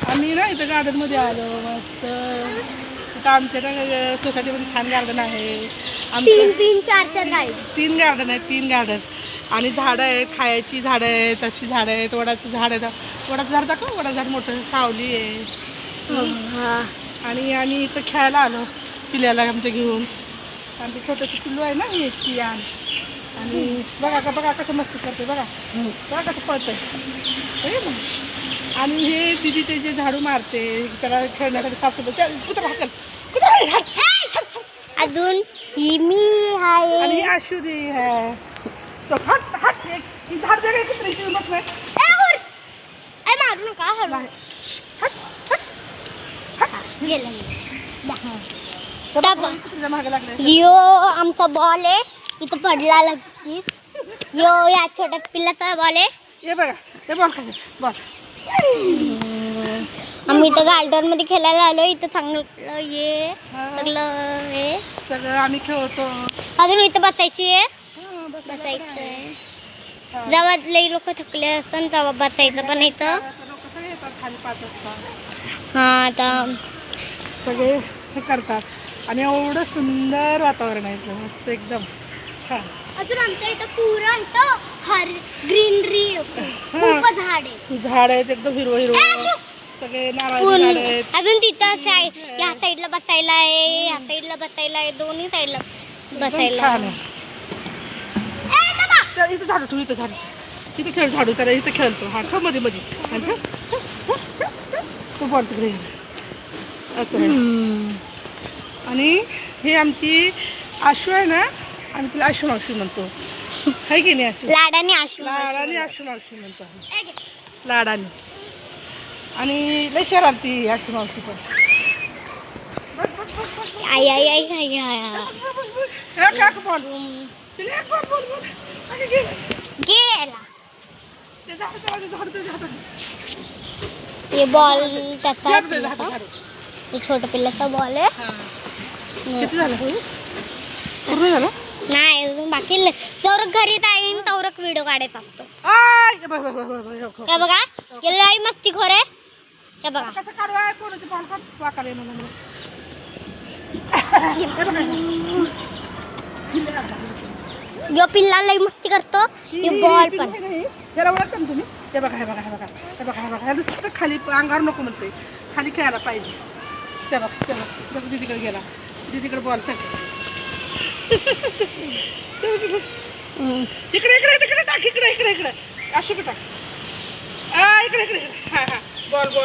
आम्ही ना इथं गार्डनमध्ये आलो मस्त. इथं आमच्या ना सोसायटीमध्ये छान गार्डन आहे. तीन तीन चार चार गाडी. 3 गार्डन आहेत, 3 गार्डन. आणि झाडं आहेत, खायची झाडं आहेत, अशी झाडं आहेत, वडाचं झाड आहे. वडाचं झाड दाखव, वडाचं झाड मोठं सावली आहे. आणि आम्ही इथं खेळायला आलो पिल्याला आमच्या घेऊन. आणि ते छोटंसं पिल्लू आहे ना हे चियान. आणि बघा कसं मस्ती करते बघा. बघा कसं पळतंय. आणि हे दिदी ते जे झाडू मारते त्याला खेळण्यासाठी साफसफाई. कुत्रा हाकल, कुत्रा. अजून ही मी आहे आणि आशुदी है. तो हट हट एक झाड दे गई कुत्रे मत में. ए मारू नका हळू. हट हट हट गेलं कुत्र्याच्या मागे लागले. यो आमचा बॉल आहे इथं पडला लगेच. यो या छोट्या पिल्लाचा बॉल आहे. हे बघा हे बॉल कसं बॉल. आम्ही इथं गार्डन मध्ये खेळायला आलो. इथं चांगलं ये सगळं हे सगळं आम्ही खेळतो. अजून इथं बसायची आहे. बसायचंय जेव्हा लई लोक थकले असतात तेव्हा बसायचं पण इथं. कसं येतात खाली 5 वाजता हा आता सगळे हे करतात. आणि एवढं सुंदर वातावरण आहे इथलं मस्त एकदम छान. अजून आमच्या इथं पुरा इथं ग्रीनरी खूप झाड आहे. झाड आहेत एकदम हिरवं हिरवं. सगळे नारळाची झाड आहेत. अजून तिथं या साईडला बसायला आहे, या साईडला बसायला आहे, दोन्ही साईडला बसायला. छान आहे. इथं झाडू ठेवू, इथं झाडू इथं खेळ झाडू त्याला इथं खेळतो. हा ठेव मध्ये मध्ये तो बॉल तिकडे असं आहे. आणि हे आमची आशू आहे ना, आम्ही तिला आशू मावशी म्हणतो. आहे की नाही आशू? लाडाने आशू लाडाने आशू मावशी म्हणतो लाडाने. आणि लय शरारती आशू मावशी पण. आई आई आई आई आई. बॉल गेला हे बॉल त्याचा छोटा पिल्लाचा बॉल आहे. किती झालं पूर्ण झालं नाही अजून बाकी. जर घरी जाईन तवरक व्हिडिओ काढत असतो. हे बघा लई मस्ती खोर आहे. हे बघा कसं काढू आहे कोणाची बॉल काढ वाकाले म्हणून. यो पिल्ला लई मस्ती करतो. यो बॉल पण त्याला ओळखता ना तुम्ही. हे बघा हे बघा हे बघा हे बघा हे बघा हे नुसतं खाली अंगावर नको म्हणते, खाली खेळायला पाहिजे. ते बघ ते बघ दीदीकडे गेला. दीदीकडे बॉल इकडे इकडे इकडे टाक. इकडे इकडे इकडे अशोक टाक. इकडे इकडे हा हा बॉल बॉल.